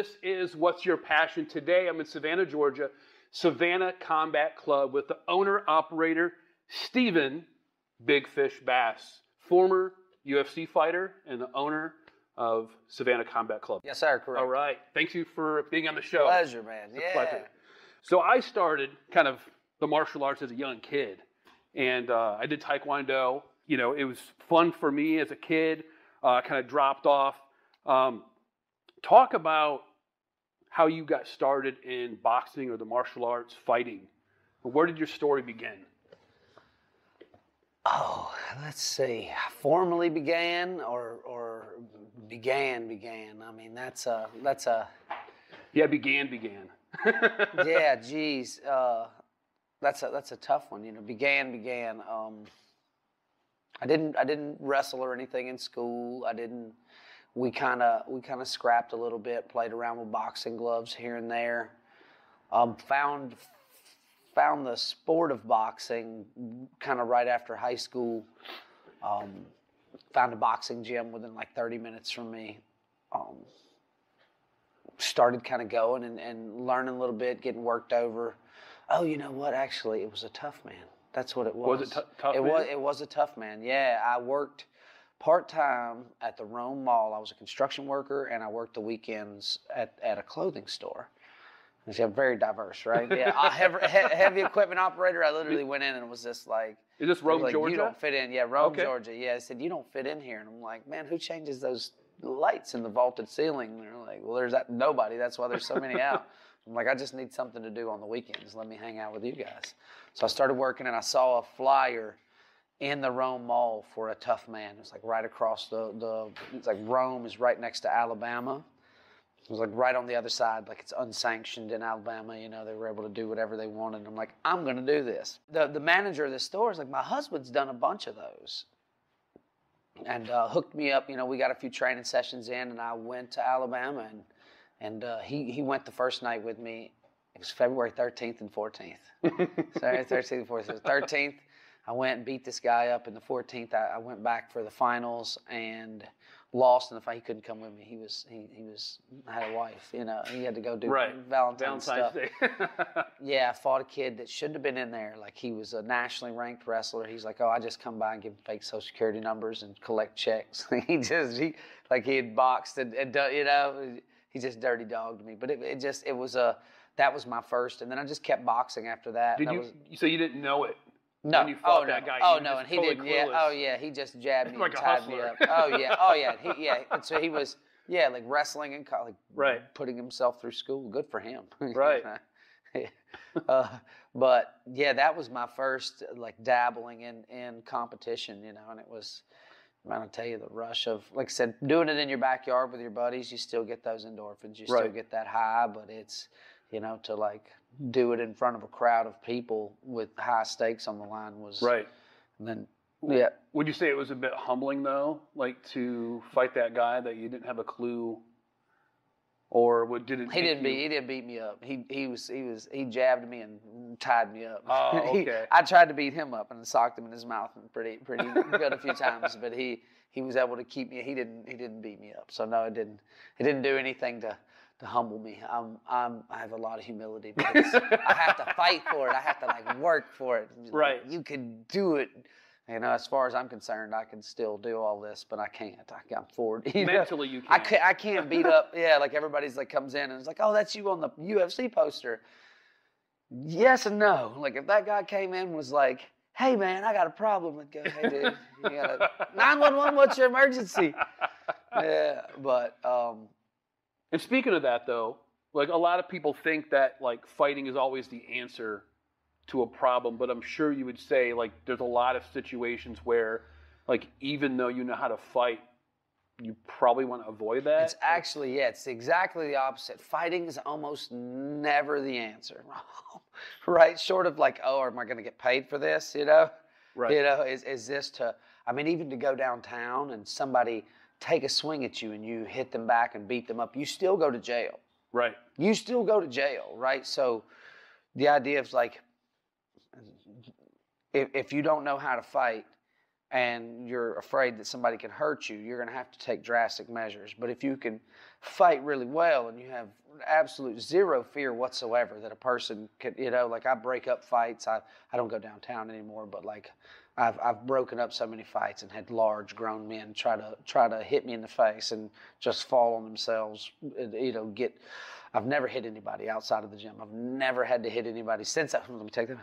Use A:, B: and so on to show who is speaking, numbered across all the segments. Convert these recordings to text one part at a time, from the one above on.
A: This is What's Your Passion? Today I'm in Savannah, Georgia, Savannah Combat Club with the owner-operator, Stephen Big Fish Bass, former UFC fighter and the owner of Savannah Combat Club.
B: Yes, sir, correct.
A: All right. Thank you for being on the show.
B: Pleasure, man.
A: It's a pleasure. So I started kind of the martial arts as a young kid, and I did Taekwondo. You know, it was fun for me as a kid, kind of dropped off. Talk about how you got started in boxing or the martial arts, fighting. Where did your story begin?
B: Oh, let's see. Formally began or began. I mean, that's a.
A: Yeah, began.
B: Yeah, geez. That's a tough one. You know, began. I didn't wrestle or anything in school. We kind of scrapped a little bit, played around with boxing gloves here and there. Found the sport of boxing kind of right after high school. Found a boxing gym within like 30 minutes from me. Started kind of going and learning a little bit, getting worked over. Oh, you know what? Actually, it was a tough man. That's what it was.
A: Was it tough?
B: It was a tough man. Yeah, I worked part-time at the Rome Mall. I was a construction worker, and I worked the weekends at a clothing store. I'm very diverse, right? Yeah, heavy equipment operator. I literally went in and was just like...
A: Is this Rome, Georgia?
B: You don't fit in. Yeah, Rome,
A: okay.
B: Georgia. Yeah, I said, you don't fit in here. And I'm like, man, who changes those lights in the vaulted ceiling? And they're like, well, there's nobody. That's why there's so many out. I'm like, I just need something to do on the weekends. Let me hang out with you guys. So I started working, and I saw a flyer in the Rome Mall for a tough man. It was like right across it's like Rome is right next to Alabama. It was like right on the other side, like it's unsanctioned in Alabama. You know, they were able to do whatever they wanted. And I'm like, I'm going to do this. The manager of the store is like, my husband's done a bunch of those. And hooked me up. You know, we got a few training sessions in, and I went to Alabama, and he went the first night with me. It was February 13th and 14th. Sorry, 13th and 14th. So 13th, I went and beat this guy up. In the 14th, I went back for the finals and lost in the fight. He couldn't come with me. I had a wife, you know. He had to go do Valentine's stuff.
A: Day.
B: Yeah, I fought a kid that shouldn't have been in there. Like, he was a nationally ranked wrestler. He's like, oh, I just come by and give him fake Social Security numbers and collect checks. he had boxed and done, you know, he just dirty dogged me. But that was my first, and then I just kept boxing after that.
A: So you didn't know it?
B: No.
A: When you fought that guy,
B: and he didn't. Yeah. Oh, yeah. He just jabbed me
A: like
B: and tied me up. Oh, yeah. And so he was, like wrestling and like putting himself through school. Good for him.
A: Right.
B: But yeah, that was my first like dabbling in competition, you know, and it was. I'm going to tell you the rush of, like I said, doing it in your backyard with your buddies. You still get those endorphins. You still get that high, but it's, you know, to like do it in front of a crowd of people with high stakes on the line was
A: right.
B: And then, yeah.
A: Would you say it was a bit humbling though, like to fight that guy that you didn't have a clue, or what didn't? He
B: didn't beat me up. He jabbed me and tied me up.
A: Oh, okay.
B: I tried to beat him up and socked him in his mouth and pretty good a few times, but he was able to keep me. He didn't beat me up. So no, it didn't do anything to humble me. I have a lot of humility, but I have to fight for it. I have to like work for it.
A: Right.
B: Like, you can do it. You know, as far as I'm concerned, I can still do all this, but I can't. I'm 40.
A: Mentally, you can't.
B: I can't beat up. Yeah, like everybody's like comes in and it's like, oh, that's you on the UFC poster. Yes and no. Like if that guy came in and was like, hey man, I got a problem. I'd go, hey dude, you got 911. What's your emergency? Yeah, but.
A: And speaking of that though, like a lot of people think that like fighting is always the answer to a problem, but I'm sure you would say like there's a lot of situations where like even though you know how to fight, you probably want to avoid that.
B: It's actually, yeah, it's exactly the opposite. Fighting is almost never the answer, right? Short of like, oh, am I going to get paid for this, you know?
A: Right.
B: You know, is this to, I mean, even to go downtown and somebody take a swing at you and you hit them back and beat them up, you still go to jail.
A: Right.
B: You still go to jail, right? So the idea is like, if you don't know how to fight and you're afraid that somebody can hurt you, you're going to have to take drastic measures. But if you can fight really well and you have absolute zero fear whatsoever that a person could, like I break up fights. I don't go downtown anymore, but like I've broken up so many fights and had large grown men try to hit me in the face and just fall on themselves. I've never hit anybody outside of the gym. I've never had to hit anybody since. Let me take that.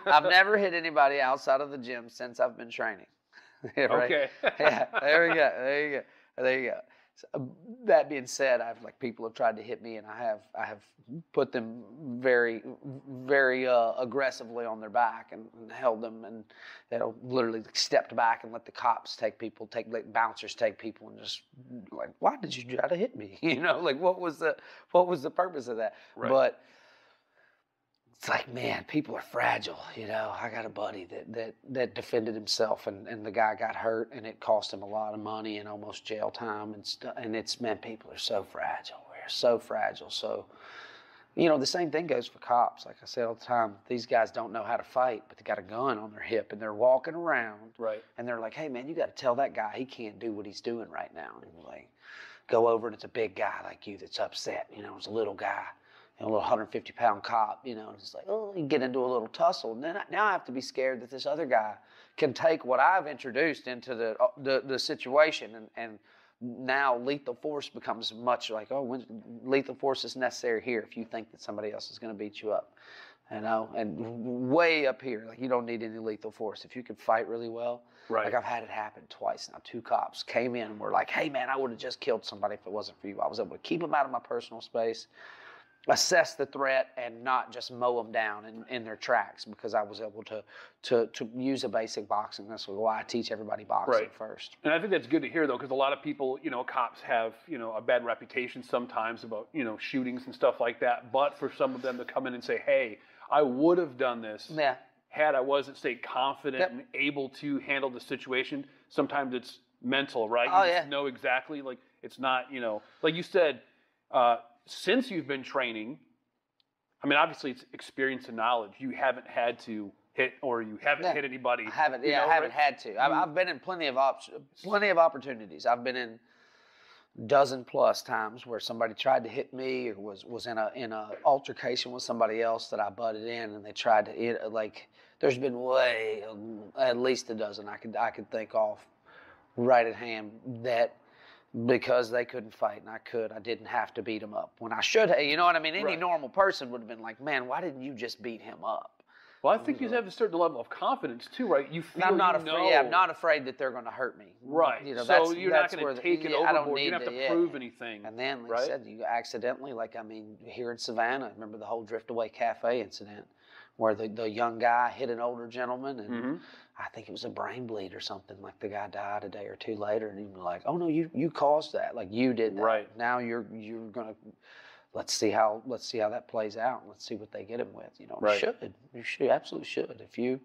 B: I've never hit anybody outside of the gym since I've been training. Right?
A: Okay.
B: Yeah, there we go. There you go. So, that being said, people have tried to hit me, and I have put them very, very aggressively on their back and held them, and literally stepped back and let the cops let bouncers take people, and just like, why did you try to hit me? What was the purpose of that?
A: Right.
B: But it's like, man, people are fragile. I got a buddy that defended himself, and the guy got hurt, and it cost him a lot of money and almost jail time and stuff. And man, people are so fragile. We're so fragile. So, the same thing goes for cops. Like I say all the time, these guys don't know how to fight, but they got a gun on their hip, and they're walking around.
A: Right.
B: And they're like, hey, man, you got to tell that guy he can't do what he's doing right now. And you're like, go over, and it's a big guy like you that's upset. It's a little guy. A little 150-pound cop, and it's like, oh, you get into a little tussle. And then now I have to be scared that this other guy can take what I've introduced into the situation, and now lethal force becomes much like, lethal force is necessary here if you think that somebody else is going to beat you up, and way up here, like you don't need any lethal force. If you can fight really well,
A: right.
B: Like I've had it happen twice now. 2 cops came in and were like, hey, man, I would have just killed somebody if it wasn't for you. I was able to keep them out of my personal space, assess the threat, and not just mow them down in their tracks, because I was able to use a basic boxing. That's why I teach everybody boxing first.
A: And I think that's good to hear, though, because a lot of people, cops have, a bad reputation sometimes about, shootings and stuff like that. But for some of them to come in and say, hey, I would have done this had I wasn't, confident and able to handle the situation. Sometimes it's mental, right? You just know exactly, like, it's not, like you said, since you've been training, I mean, obviously it's experience and knowledge. You haven't had to hit, or you haven't hit anybody.
B: I haven't. I haven't had to. I've been in plenty of opportunities. I've been in dozen plus times where somebody tried to hit me, or was in a altercation with somebody else that I butted in, and they tried to hit. There's been at least a dozen I could think off right at hand that. Because they couldn't fight and I didn't have to beat them up when I should have. You know what I mean? Any normal person would have been like, man, why didn't you just beat him up?
A: Well, I think you have a certain level of confidence too, right? You feel
B: I'm not afraid that they're going to hurt me.
A: Right. So you're not going to take it overboard. You don't have to prove anything.
B: And then, like I said, you accidentally, here in Savannah, remember the whole Drift Away Cafe incident where the young guy hit an older gentleman, and I think it was a brain bleed or something. Like the guy died a day or two later, and he was like, "Oh no, you caused that. Like you did that.
A: Right.
B: Now you're gonna let's see how that plays out. And let's see what they get him with.
A: Right.
B: You absolutely should. If you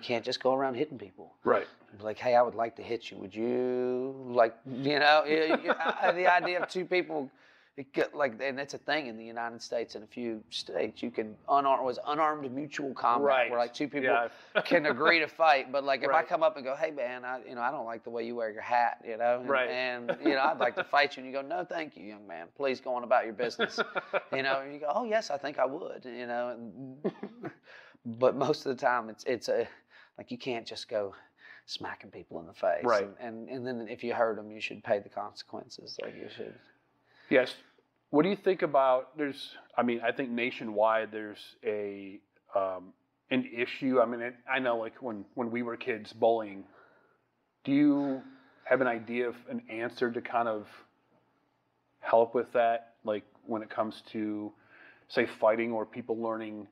B: can't just go around hitting people.
A: Right.
B: Be like, hey, I would like to hit you. Would you the idea of 2 people. And that's a thing in the United States and a few states. You can unarmed mutual combat, where 2 people can agree to fight. But if I come up and go, hey man, I don't like the way you wear your hat, and I'd like to fight you, and you go, no, thank you, young man. Please go on about your business. And you go, oh yes, I think I would. But most of the time, it's you can't just go smacking people in the face.
A: Right.
B: And then if you hurt them, you should pay the consequences. Like you should.
A: Yes. What do you think about, I think nationwide there's an issue. I know when we were kids, bullying. Do you have an idea of an answer to kind of help with that? Like when it comes to, say, fighting or people learning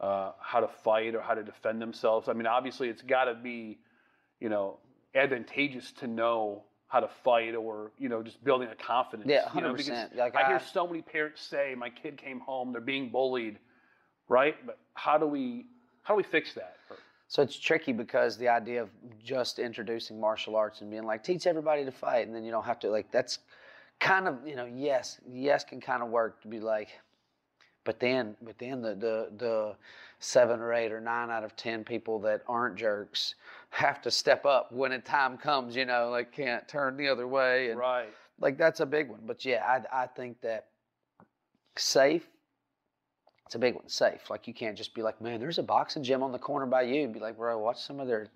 A: how to fight or how to defend themselves? Obviously it's got to be, advantageous to know how to fight, or just building a confidence.
B: Yeah, 100%.
A: I hear so many parents say, "My kid came home, they're being bullied," right? But how do we fix that?
B: So it's tricky, because the idea of just introducing martial arts and being like, teach everybody to fight, and then you don't have to, that's kind of yes can kind of work to be like, But then the 7 or 8 or 9 out of 10 people that aren't jerks have to step up when a time comes, like can't turn the other way. And
A: right.
B: Like that's a big one. But yeah, I think that safe, it's a big one. Safe. Like you can't just be like, man, there's a boxing gym on the corner by you. Be like, bro, watch some of their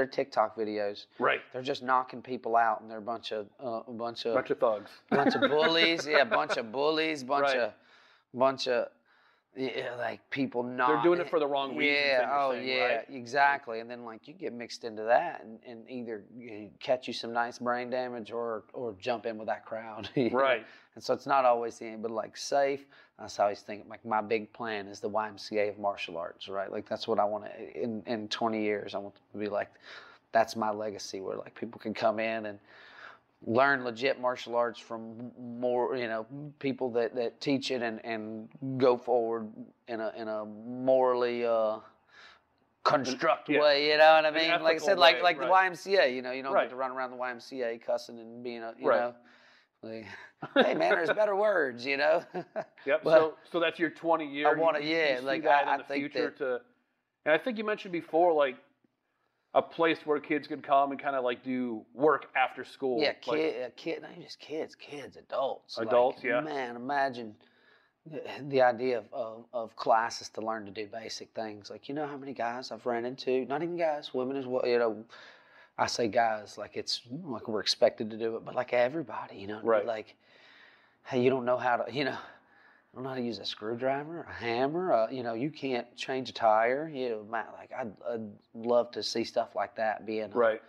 B: TikTok videos.
A: Right.
B: They're just knocking people out, and they're a bunch of
A: thugs,
B: bunch of bullies. Yeah, bunch of bullies, bunch of like people not.
A: They're doing it for the wrong reasons.
B: Yeah.
A: Right?
B: Exactly. And then like you get mixed into that, and either you catch you some nice brain damage or jump in with that crowd.
A: Right.
B: And so it's not always the end, but like safe. That's how I always think. Like my big plan is the YMCA of martial arts, right? Like that's what I want to in 20 years. I want to be like, that's my legacy, where like people can come in and learn legit martial arts from more, people that teach it and go forward in a morally construct way. You know what I mean? Like I said, like the YMCA. You don't get to run around the YMCA cussing and being you know. Like, hey man, there's better words, Yep.
A: But, so that's your 20 year.
B: I want to, I think
A: future and I think you mentioned before, like a place where kids could come and kind of like do work after school.
B: Yeah, not even just kids, adults.
A: Adults,
B: like, Man, imagine the idea of classes to learn to do basic things. Like, how many guys I've ran into? Not even guys, women as well. I say guys like it's like we're expected to do it, but like everybody,
A: right.
B: Like, hey, you don't know how to, I don't know how to use a screwdriver, a hammer, you can't change a tire. Like I'd love to see stuff like that being,
A: right.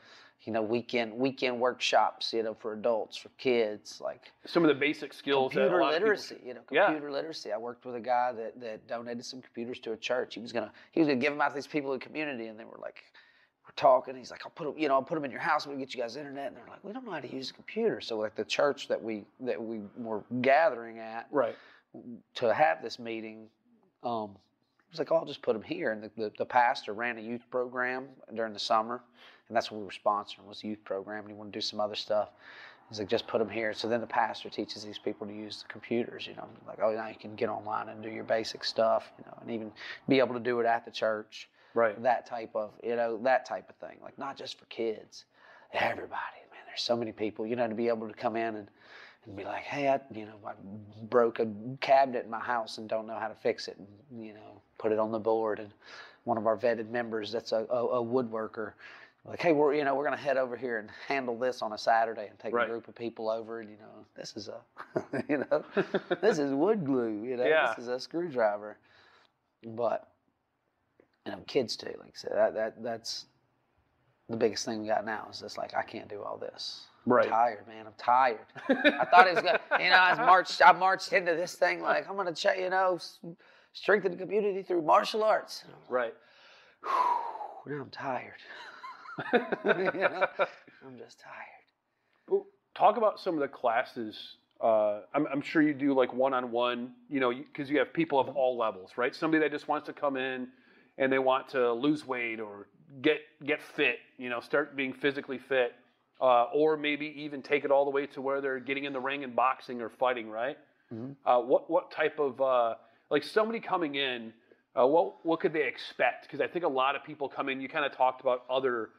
B: Weekend workshops, for adults, for kids, like
A: some of the basic skills.
B: Computer literacy, computer literacy. I worked with a guy that donated some computers to a church. He was gonna give them out to these people in the community, and they were like, we're talking. He's like, I'll put them in your house. We'll get you guys internet. And they're like, we don't know how to use a computer. So like the church that we were gathering at,
A: right,
B: to have this meeting, was like, I'll just put them here. And the pastor ran a youth program during the summer, and that's what we were sponsoring, was a youth program. And he wanted to do some other stuff. He's like, just put them here. So then the pastor teaches these people to use the computers. Like, oh, now you can get online and do your basic stuff, and even be able to do it at the church.
A: Right.
B: That type of thing. Like not just for kids, everybody. Man, there's so many people. To be able to come in and be like, hey, I broke a cabinet in my house and don't know how to fix it. And, put it on the board. And one of our vetted members, that's a woodworker, like, hey, we're going to head over here and handle this on a Saturday and take a group of people over. And this is this is wood glue. This is a screwdriver. But kids too. Like I said, that's the biggest thing we got now is just like, I can't do all this.
A: Right.
B: I'm tired, man. I'm tired. I thought it was good. I marched into this thing like, I'm going to, strengthen the community through martial arts.
A: Right.
B: Now I'm tired. I'm just tired.
A: Well, talk about some of the classes. I'm sure you do like one-on-one, because you have people of all levels, right? Somebody that just wants to come in and they want to lose weight or get fit, start being physically fit, or maybe even take it all the way to where they're getting in the ring and boxing or fighting, right? Mm-hmm. What type of like somebody coming in, what could they expect? Because I think a lot of people come in. You kind of talked about other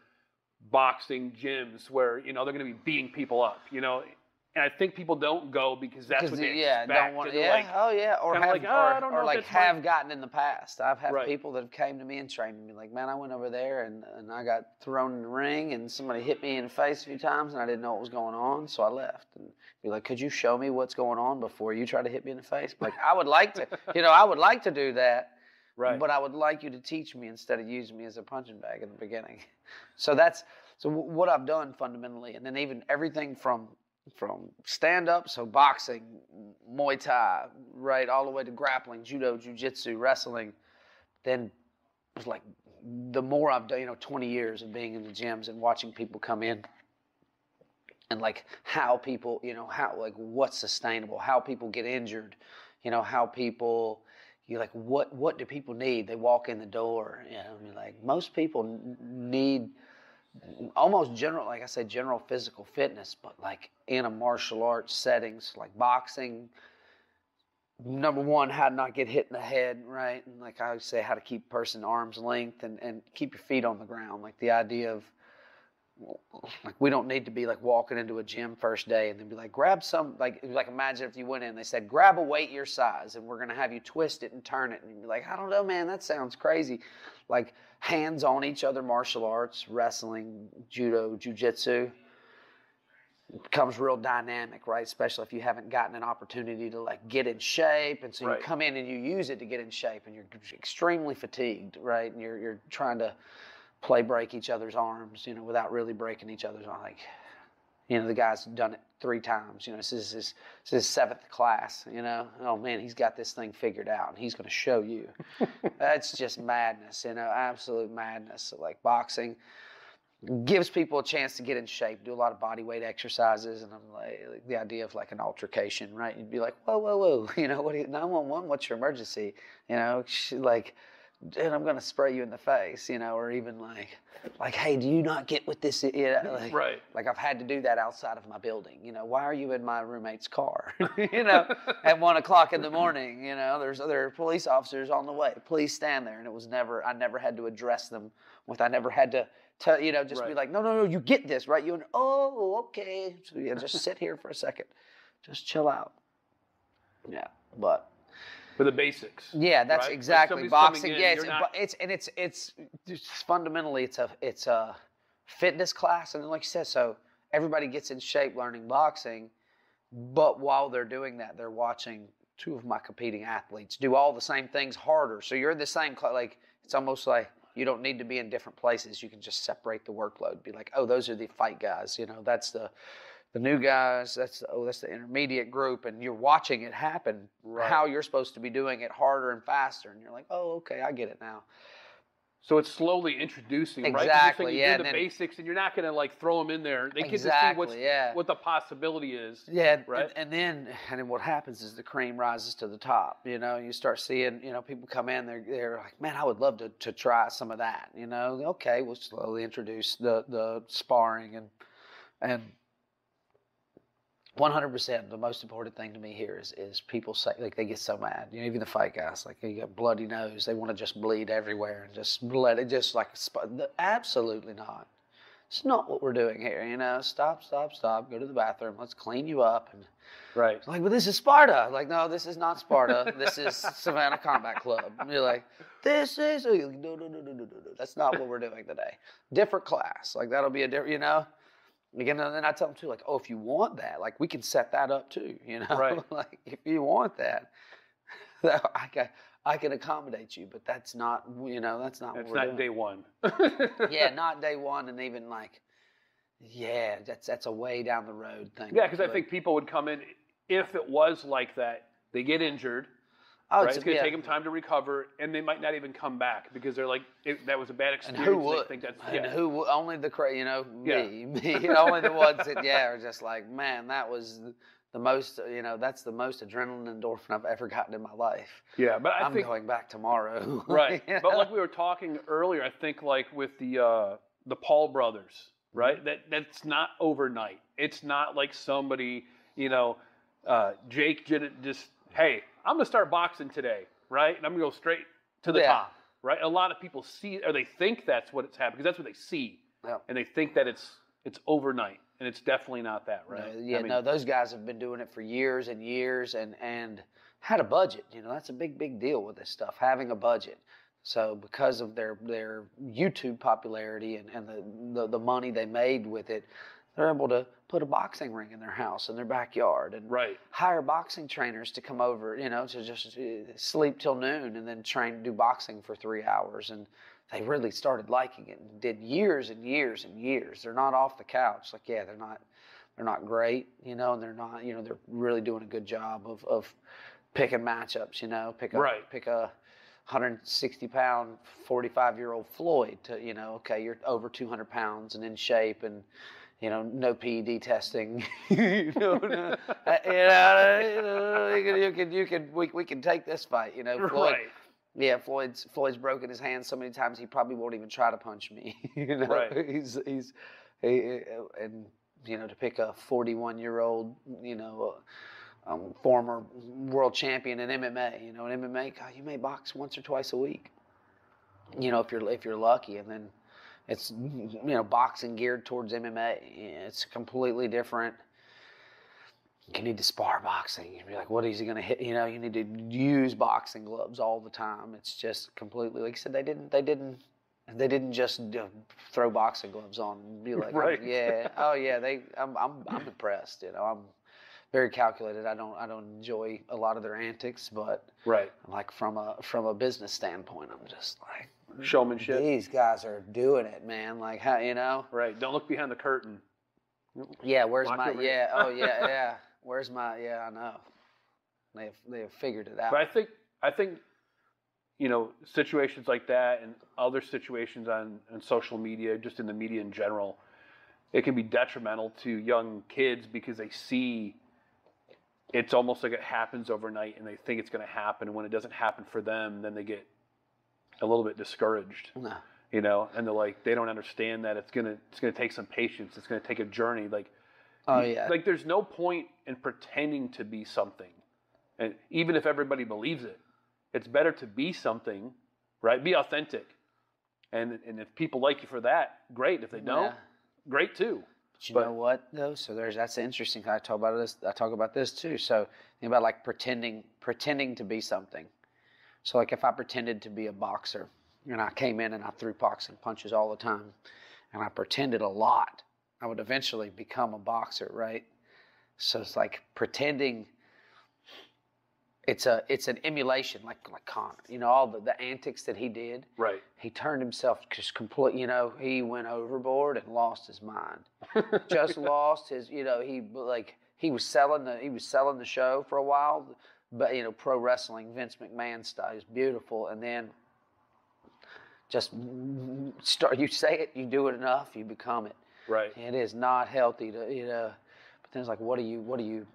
A: boxing gyms where they're going to be beating people up, And I think people don't go because that's what they expect.
B: Don't want, or have gotten in the past. I've had people that have came to me and trained me like, man, I went over there and I got thrown in the ring and somebody hit me in the face a few times and I didn't know what was going on, so I left. And be like, could you show me what's going on before you try to hit me in the face? Like, I would like to, I would like to do that. Right. But I would like you to teach me instead of using me as a punching bag in the beginning. So what I've done fundamentally, and then even everything from stand-up, so boxing, Muay Thai, right, all the way to grappling, judo, jiu-jitsu, wrestling. Then it was like the more I've done, 20 years of being in the gyms and watching people come in and like how people, what's sustainable, how people get injured, how people, what do people need? They walk in the door, like most people need almost general, like I said, general physical fitness, but like in a martial arts settings, like boxing, number one, how to not get hit in the head, right? And like I always say, how to keep a person arm's length and keep your feet on the ground. Like the idea of, like, we don't need to be like walking into a gym first day and then be like, grab some, like imagine if you went in, they said, grab a weight your size and we're going to have you twist it and turn it. And you'd be like, I don't know, man, that sounds crazy. Like hands on each other, martial arts, wrestling, judo, jiu-jitsu. It becomes real dynamic, right? Especially if you haven't gotten an opportunity to like get in shape. And so you come in and you use it to get in shape and you're extremely fatigued, right? And you're trying to break each other's arms, without really breaking each other's arms. Like, the guy's done it 3 times. This is his 7th class, Oh, man, he's got this thing figured out, and he's going to show you. That's just madness, absolute madness. So, like, boxing gives people a chance to get in shape, do a lot of body weight exercises, and I'm like the idea of like an altercation, right? You'd be like, whoa, what do you, 911, what's your emergency? Like, dude, I'm going to spray you in the face, or even like, hey, do you not get with this?
A: Right.
B: Like I've had to do that outside of my building. Why are you in my roommate's car? At 1 o'clock in the morning, there are police officers on the way. Please stand there. And I never had to address them I never had to tell, just be like, no, you get this, right? Okay. So just sit here for a second. Just chill out. Yeah, but.
A: For the basics.
B: Yeah, that's
A: right?
B: exactly
A: like
B: boxing.
A: In,
B: yeah, it's fundamentally it's a fitness class, and like you said, so everybody gets in shape learning boxing, but while they're doing that, they're watching 2 of my competing athletes do all the same things harder. So you're in the same like it's almost like you don't need to be in different places. You can just separate the workload. Be like, oh, those are the fight guys. That's the new guys, that's the intermediate group, and you're watching it happen, how you're supposed to be doing it harder and faster, and you're like, oh, okay, I get it now.
A: So it's slowly introducing, right?
B: Exactly,
A: you do the basics, and you're not going to like throw them in there. They get to see what the possibility is.
B: Yeah,
A: right.
B: And then what happens is the cream rises to the top. You start seeing, people come in, they're like, man, I would love to try some of that. Okay, we'll slowly introduce the sparring and 100%. The most important thing to me here is people say, like, they get so mad. Even the fight guys, like, you got bloody nose, they want to just bleed everywhere and just let it just like absolutely not. It's not what we're doing here. Stop. Go to the bathroom. Let's clean you up. And
A: right.
B: Like, but this is Sparta. Like, no, this is not Sparta. This is Savannah Combat Club. And you're like, this is no. That's not what we're doing today. Different class. Like, that'll be a different. Again, and then I tell them too, like, oh, if you want that, like, we can set that up too,
A: Right.
B: Like, if you want that, I can accommodate you, but that's not, that's not what we're doing.
A: Day one.
B: Yeah, not day one, and even like, yeah, that's a way down the road thing.
A: Yeah, because I think people would come in, if it was like that, they get injured. Right? It's going to take them time to recover, and they might not even come back because they're like, that was a bad experience.
B: And who would? And who only the me, only the ones that are just like, man, that was the most, that's the most adrenaline endorphin I've ever gotten in my life.
A: Yeah, but
B: I'm going back tomorrow.
A: Right, but like we were talking earlier, I think like with the Paul brothers, right? That's not overnight. It's not like somebody, Jake didn't just, hey, I'm going to start boxing today, right? And I'm going to go straight to the top, right? A lot of people see, or they think that's what it's happening, because that's what they see. Yeah. And they think that it's overnight, and it's definitely not that, right?
B: No, those guys have been doing it for years and years and had a budget. That's a big deal with this stuff, having a budget. So because of their YouTube popularity and the money they made with it, they're able to put a boxing ring in their house, in their backyard, and hire boxing trainers to come over, to just sleep till noon and then do boxing for 3 hours. And they really started liking it and did years and years and years. They're not off the couch. Like, they're not great, and they're not, they're really doing a good job of picking matchups, pick a 160-pound, 45-year-old Floyd to, okay, you're over 200 pounds and in shape and, no PED testing. We can take this fight. Floyd.
A: Right.
B: Yeah, Floyd's broken his hand so many times he probably won't even try to punch me.
A: Right.
B: And to pick a 41-year-old, former world champion in MMA. You know, in MMA, God, you may box once or twice a week. You know, if you're lucky, and then it's, you know, boxing geared towards MMA. It's completely different. You need to spar boxing. You'd be like, what is he going to hit? You know, you need to use boxing gloves all the time. It's just completely, like you said, they didn't just throw boxing gloves on and be like,
A: right.
B: yeah, oh yeah, I'm impressed. You know, I'm very calculated. I don't enjoy a lot of their antics, but
A: right.
B: like from a business standpoint, I'm just like,
A: showmanship.
B: These guys are doing it, man. Like, how, you know?
A: Right. Don't look behind the curtain.
B: Yeah. Where's my? Yeah. Oh yeah. Yeah. Where's my? Yeah. I know. They have figured it out.
A: But I think, you know, situations like that and other situations on social media, just in the media in general, it can be detrimental to young kids because they see it's almost like it happens overnight and they think it's going to happen. And when it doesn't happen for them, then they get a little bit discouraged.
B: No.
A: You know, and they're like, they don't understand that it's gonna take some patience. It's gonna take a journey. Like,
B: oh yeah,
A: like there's no point in pretending to be something, and even if everybody believes it, it's better to be something, right? Be authentic, and if people like you for that, great. If they don't, great too.
B: But you know what though? So that's interesting. I talk about this too. So think about like pretending to be something. So like if I pretended to be a boxer. And I came in and I threw boxing punches all the time. And I pretended a lot. I would eventually become a boxer, right? So it's like pretending. It's an emulation, like Connor. You know, all the antics that he did.
A: Right.
B: He turned himself just complete. You know, he went overboard and lost his mind. Just lost his. You know, he was selling the show for a while. But you know, pro wrestling, Vince McMahon style is beautiful, and then. Just start. You say it, you do it enough, you become it.
A: Right.
B: It is not healthy to, you know. But then it's like, what do you?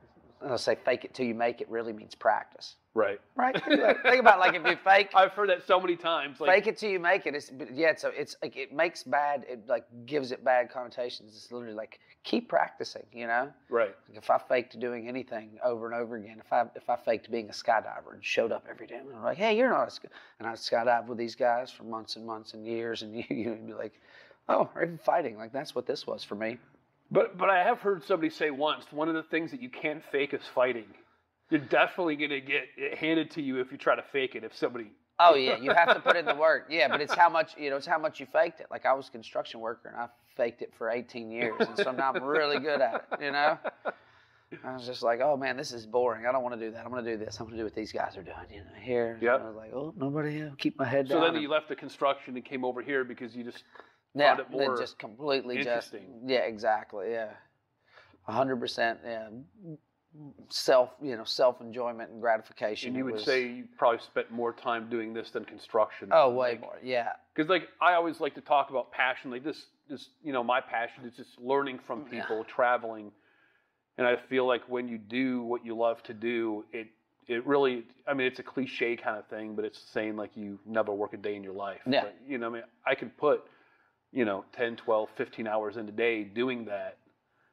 B: I'll say, fake it till you make it really means practice.
A: Right.
B: Right. Think about like if you fake.
A: I've heard that so many times. Like,
B: fake it till you make it. It's like it makes bad. It like gives it bad connotations. It's literally like keep practicing. You know.
A: Right.
B: Like if I faked doing anything over and over again, if I faked being a skydiver and showed up every day, and I'm like, hey, you're not a and I skydive with these guys for months and months and years, and you'd be like, oh, or even fighting. Like that's what this was for me.
A: But I have heard somebody say once, one of the things that you can't fake is fighting. You're definitely going to get it handed to you if you try to fake it. If somebody.
B: Oh yeah, you have to put in the work. Yeah, but it's how much you faked it. Like I was a construction worker and I faked it for 18 years, and so now I'm really good at it. You know. I was just like, oh man, this is boring. I don't want to do that. I'm going to do this. I'm going to do what these guys are doing. You know, here.
A: Yep.
B: I was like, oh, nobody. Keep my head down.
A: So then you left the construction and came over here because you just.
B: Yeah,
A: found it more
B: just completely
A: interesting.
B: Yeah, exactly. Yeah, 100%. Yeah, self enjoyment and gratification.
A: And you would say you probably spent more time doing this than construction.
B: Oh, way more. Yeah.
A: Because like I always like to talk about passion. Like this you know, my passion is just learning from people, traveling, and I feel like when you do what you love to do, it really. I mean, it's a cliche kind of thing, but it's saying like you never work a day in your life.
B: Yeah.
A: But, you know, I mean, I could put. 10, 12, 15 hours in a day doing that,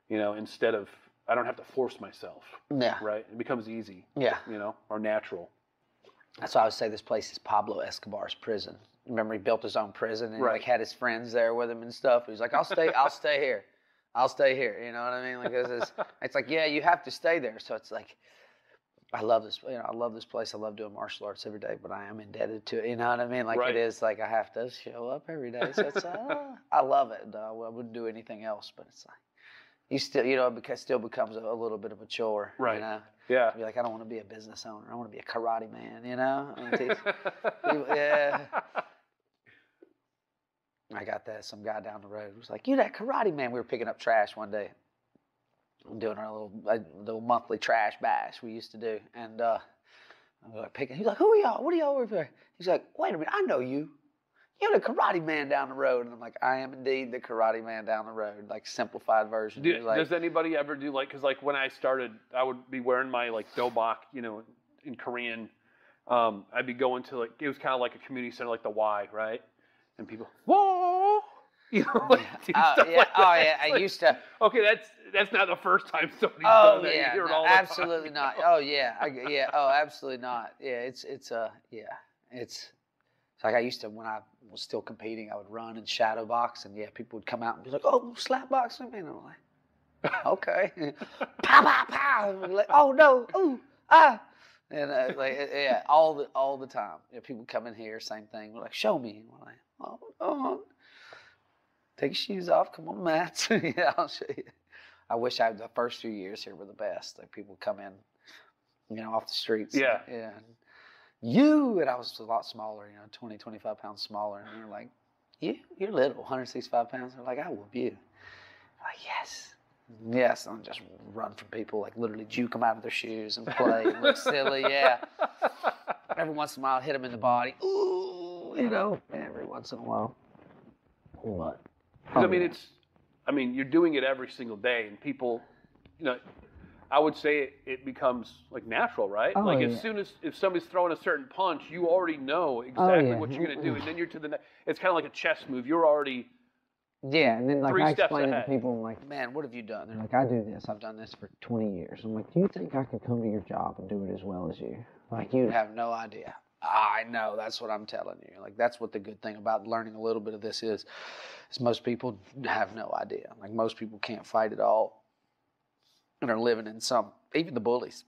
A: instead of, I don't have to force myself.
B: Yeah.
A: Right? It becomes easy.
B: Yeah.
A: Or natural.
B: That's why I would say this place is Pablo Escobar's prison. Remember, he built his own prison and
A: right.
B: he had his friends there with him and stuff. He was like, I'll stay here. I'll stay here. You know what I mean? Like, it's like, yeah, you have to stay there. So it's like, I love this. I love this place. I love doing martial arts every day, but I am indebted to it. You know what I mean? Like right. It is like I have to show up every day. So it's I love it. I wouldn't do anything else, but it's like you still, it still becomes a little bit of a chore.
A: Right.
B: Yeah. Be like, I don't want to be a business owner. I want to be a karate man. I mean, yeah. I got that. Some guy down the road was like, "You that karate man?" We were picking up trash one day. I'm doing our little monthly trash bash we used to do, and I'm like picking. He's like, "Who are y'all? What are y'all over here?" He's like, "Wait a minute, I know you. You're the karate man down the road." And I'm like, "I am indeed the karate man down the road." Like simplified version.
A: Does anybody ever do because when I started, I would be wearing my dobok, in Korean. I'd be going to it was kind of like a community center, like the Y, right? And people, whoa, You know, like, do stuff
B: yeah.
A: like that.
B: Oh yeah, I
A: like,
B: used to.
A: Okay, that's not the first time somebody's
B: Oh
A: done that. You
B: yeah,
A: hear it
B: no,
A: all the
B: absolutely
A: time,
B: not.
A: you know?
B: Oh yeah, yeah. Oh, absolutely not. Yeah, it's like I used to when I was still competing. I would run and shadow box, and yeah, people would come out and be like, "Oh, slap box me," and I'm like, "Okay." Pow pow pow. And like, "Oh no, ooh ah," and yeah, all the time. Yeah, people come in here, same thing. We're like, "Show me." And we're like, "Oh, take your shoes off. Come on, Matt." Yeah, I'll show you. I wish the first few years here were the best. Like people come in, off the streets.
A: Yeah.
B: Yeah. And I was a lot smaller, 20, 25 pounds smaller. And they're like, you're little, 165 pounds. They're like, I whoop you. I'm like, yes. Yes. And just run from people, like literally juke them out of their shoes and play and look silly. Yeah. Every once in a while, hit them in the body. Ooh, every once in a while. What?
A: I mean, you're doing it every single day, and people, I would say it becomes like natural, right?
B: Oh,
A: like
B: yeah.
A: as soon as if somebody's throwing a certain punch, you already know exactly what you're going to do, and then you're to the next. It's kind of like a chess move. You're already
C: and then like
A: 3
C: I
A: steps
C: explain it
A: ahead.
C: to people, I'm like,
B: Man, what have you done? They're
C: like I do this. I've done this for 20 years. I'm like, do you think I could come to your job and do it as well as you? Like
B: you have no idea. I know. That's what I'm telling you. Like that's what the good thing about learning a little bit of this is most people have no idea. Like most people can't fight at all and are living in even the bullies.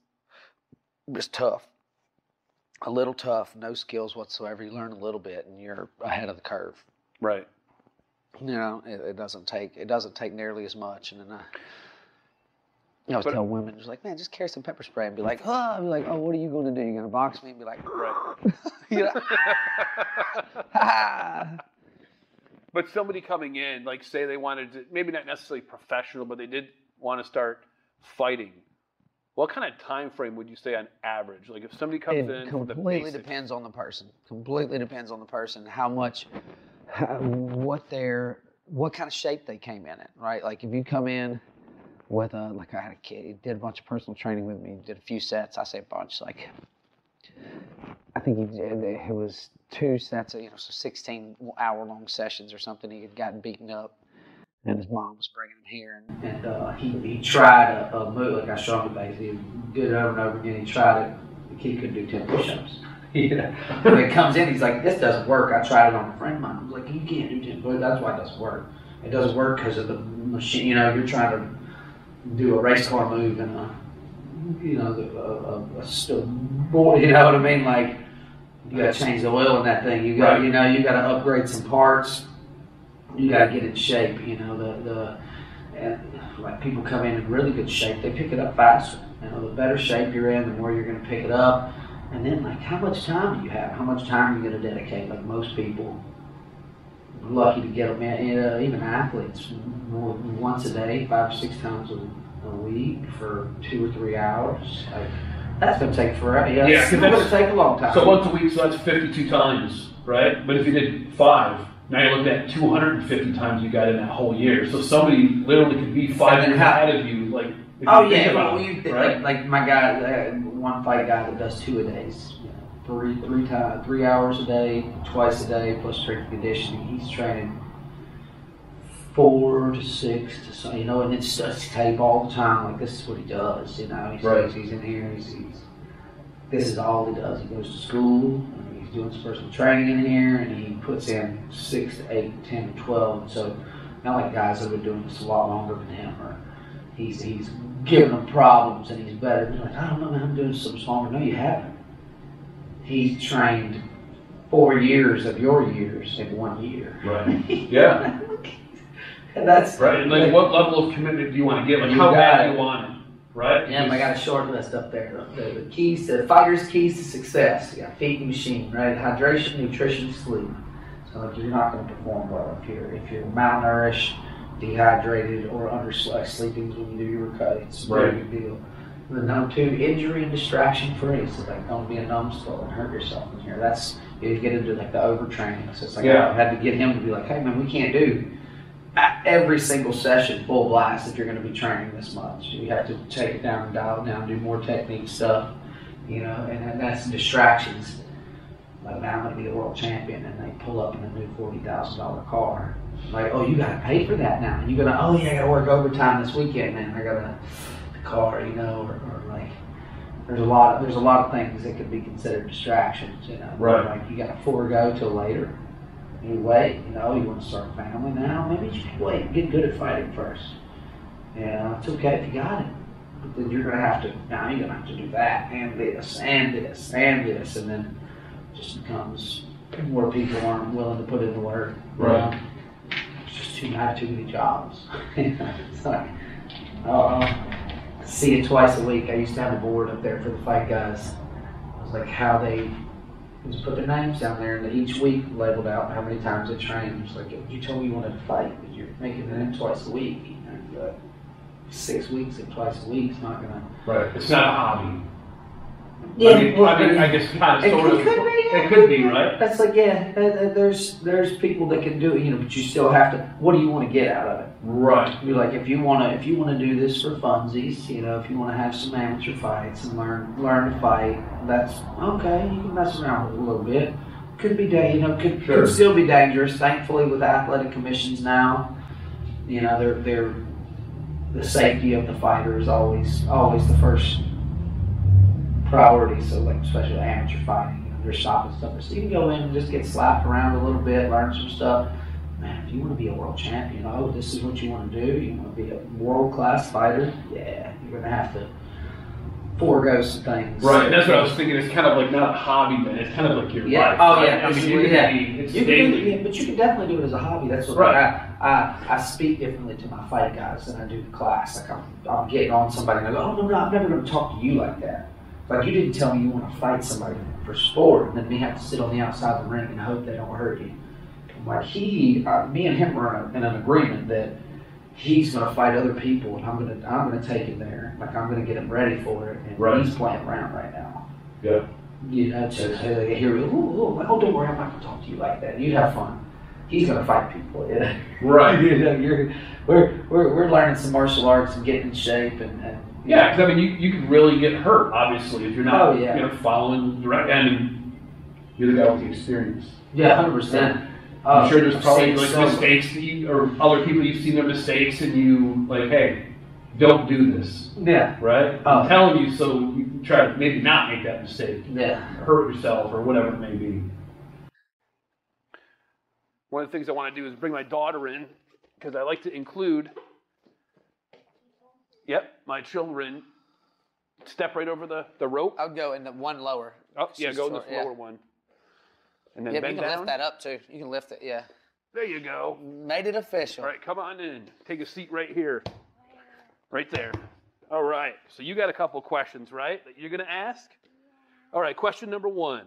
B: It's tough. A little tough, no skills whatsoever. You learn a little bit and you're ahead of the curve.
A: right.
B: It doesn't take nearly as much. And then I always tell women, just like, man, just carry some pepper spray and be like,
C: I'd be like, oh, what are you going to do? You going to box me?
B: and be like,
A: Right. But somebody coming in, like say they wanted to, maybe not necessarily professional, but they did want to start fighting. What kind of time frame would you say on average? Like if somebody comes in from the
B: completely
A: basics,
B: depends on the person. Completely depends on the person. How much, what kind of shape they came in right? Like if you come in with like I had a kid, he did a bunch of personal training with me, did a few sets. I say a bunch, like I think it was 2 sets of, so 16-hour-long sessions or something. He had gotten beaten up, and his mom was bringing him here, and he tried a move like I showed him basically. He did it over and over again. He tried it. The kid couldn't do 10 push-ups. When it comes in, he's like, "This doesn't work." I tried it on a friend of mine. I was like, "You can't do 10 push-ups." That's why it doesn't work. It doesn't work because of the machine. You're trying to do a race car move and you know what I mean? Like you got to change the oil in that thing. You got you got to upgrade some parts. You got to get in shape. And like people come in really good shape, they pick it up faster. The better shape you're in, the more you're going to pick it up. And then like how much time do you have? How much time are you going to dedicate? Like most people, we're lucky to get them in. Even athletes, once a day, 5 or 6 times a week for 2 or 3 hours. Like that's going to take forever. Yeah, it's going to take a long time.
D: So once a week, so that's 52 times, right? But if you did 5, now you're looking at 250 times you got in that whole year. So somebody literally could be 5 years ahead of you, like.
B: Like my guy, one fight guy that does 2 a days, 3 hours a day, twice a day, plus strength and conditioning. He's training 4 to 6 to some, and it's tape all the time. Like this is what he does, He says he's in here. This is all he does. He goes to school. He's doing some personal training in here, and he puts in 6 to 8, 10 to 12. And so, not like guys that have been doing this a lot longer than him, or he's giving them problems, and he's better. And they're like, I don't know, man, I'm doing something longer. No, you haven't. He's trained 4 years of your years in 1 year.
D: Right. Yeah.
B: And that's
D: right. And like, what level of commitment do you want to give? Like, how bad do you want it? Right?
B: Yeah, I got a short list up there. The keys to fighters' keys to success. You got feed the machine, right? Hydration, nutrition, sleep. So like you're not going to perform well if you're malnourished, dehydrated, or sleeping when you do your recovery. It's a very big deal. The number 2, injury and distraction free. So like don't be a numbskull and hurt yourself in here. That's you get into like the overtraining. So it's like I had to get him to be like, hey man, we can't do every single session full blast if you're going to be training this much. You have to take it down and dial it down, do more technique stuff, and that's distractions. Like now I'm going to be a world champion, and they pull up in a new $40,000 car. Like, oh, you gotta pay for that now. And you gotta, oh yeah, I gotta work overtime this weekend, man. I got a car, you know, or like there's a lot of things that could be considered distractions, you know.
D: Right.
B: Like you gotta forego till later. You wait, you know, you want to start a family now. Maybe you should wait and get good at fighting first. You know, it's okay if you got it. But then you're gonna have to do that and this and this and this, and then it just becomes more people aren't willing to put in the work.
D: Right.
B: It's just I have too many jobs. It's like, see it twice a week. I used to have a board up there for the fight guys. It was like how they just put their names down there, and each week labeled out how many times they trained. It's like, you told me you wanted to fight, but you're making it in twice a week. You know, but 6 weeks and twice a week is not gonna.
D: Right. It's not a hobby.
B: Yeah,
D: I guess kind of sort of. It could be, right?
B: That's like, yeah. There's people that can do it, you know, but you still have to. What do you want to get out of it?
D: Right.
B: You're like, if you want to do this for funsies, you know, if you want to have some amateur fights and learn to fight, that's okay. You can mess around with it a little bit. Could be, you know, could still be dangerous. Thankfully, with athletic commissions now, you know, they're the safety of the fighter is always the first priority. So, like, especially amateur fighting, you know, they're stopping stuff. So you can go in and just get slapped around a little bit, learn some stuff. Man, if you want to be a world champion, oh, this is what you want to do. You want to be a world-class fighter. Yeah, you're gonna have to forego some things.
D: Right. That's what I was thinking. It's kind of like not a hobby, but it's kind of like your life.
B: Oh,
D: right?
B: yeah.
D: I mean, it's daily.
B: But you can definitely do it as a hobby. That's what I speak differently to my fight guys than I do the class. Like I'm getting on somebody and I go, oh no, I'm never going to talk to you like that. Like, you didn't tell me you want to fight somebody for sport, and then me have to sit on the outside of the ring and hope they don't hurt you. Like me and him are in an agreement that he's going to fight other people, and I'm going to take him there. Like, I'm going to get him ready for it, and he's playing around right now.
D: Yeah.
B: You know, to hear, oh, don't worry, I'm not going to talk to you like that. You have fun. He's going to fight people. Yeah.
D: Right.
B: You know, we're learning some martial arts and getting in shape, and
D: yeah, because I mean, you can really get hurt, obviously, if you're not you know, following direct. I mean, you're the guy with the experience.
B: Yeah, 100%.
D: I'm sure there's probably like mistakes that or other people you've seen their mistakes, and you like, hey, don't do this.
B: Yeah.
D: Right. I'm telling you, so you can try to maybe not make that mistake.
B: Yeah.
D: Hurt yourself or whatever it may be.
A: One of the things I want to do is bring my daughter in, because I like to include. Yep, my children. Step right over the rope.
B: I'll go in the one lower.
A: Oh, yeah, go in the lower one. And then bend
B: you can
A: down.
B: lift that up too. You can lift it, yeah.
A: There you go.
B: Made it official.
A: All right, come on in. Take a seat right here. Right there. All right, so you got a couple questions, right, that you're going to ask? All right, question number 1.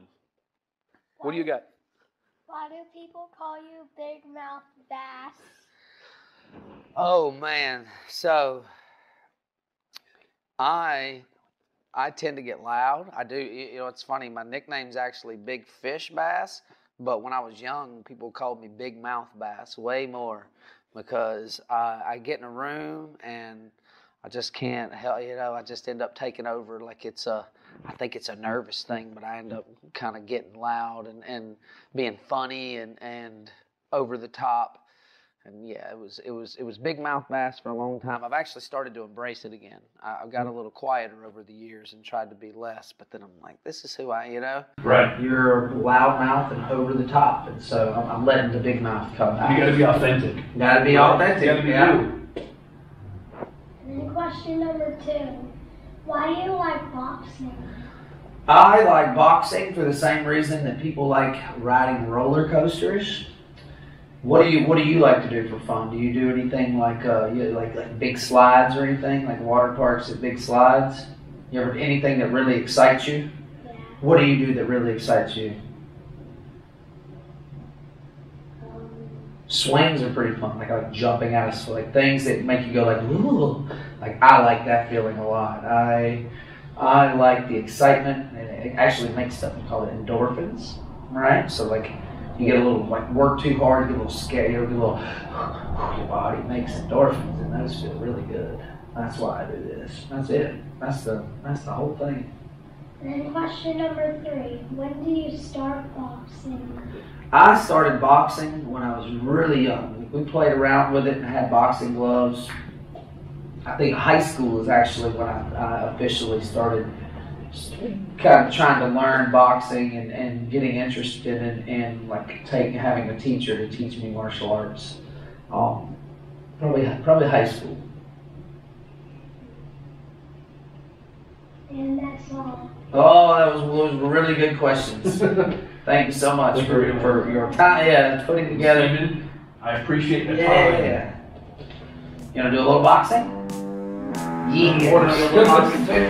A: What do you got?
E: Why do people call you Big Mouth Bass?
B: Oh, man. So, I tend to get loud. I do. You know, it's funny. My nickname's actually Big Fish Bass, but when I was young, people called me Big Mouth Bass way more because I get in a room and I just can't help. You know, I just end up taking over. Like I think it's a nervous thing, but I end up kind of getting loud and being funny and over the top. And yeah, it was Big Mouth Bass for a long time. I've actually started to embrace it again. I've got a little quieter over the years and tried to be less, but then I'm like, this is who you know? Right. You're loud mouth and over the top, and so I'm letting the big mouth come out.
D: You got to be authentic.
B: Got to be authentic.
D: You got to be you.
E: And then question number 2. Why do you like boxing?
B: I like boxing for the same reason that people like riding roller coasters. What do you like to do for fun? Do you do anything like like big slides or anything, like water parks at big slides? You ever anything that really excites you?
E: Yeah.
B: What do you do that really excites you? Swings are pretty fun, like jumping out of like things that make you go like ooh. Like I like that feeling a lot. I like the excitement, and it actually makes something called endorphins, right? So like. You get a little, like, work too hard, you get a little scared, you get a little, your body makes endorphins, and those feel really good. That's why I do this. That's it. That's the whole thing.
E: And then question number 3. When do you start boxing?
B: I started boxing when I was really young. we played around with it and had boxing gloves. I think high school is actually when I officially started kind of trying to learn boxing and getting interested in like having a teacher to teach me martial arts. Probably high school.
E: And that's all.
B: Oh, those were really good questions. Thank you so much for your time. Yeah, putting together.
D: Steven, I appreciate the time.
B: Yeah. You want to do a little boxing? Yeah.
D: Of course.
B: You wanna do a little boxing too?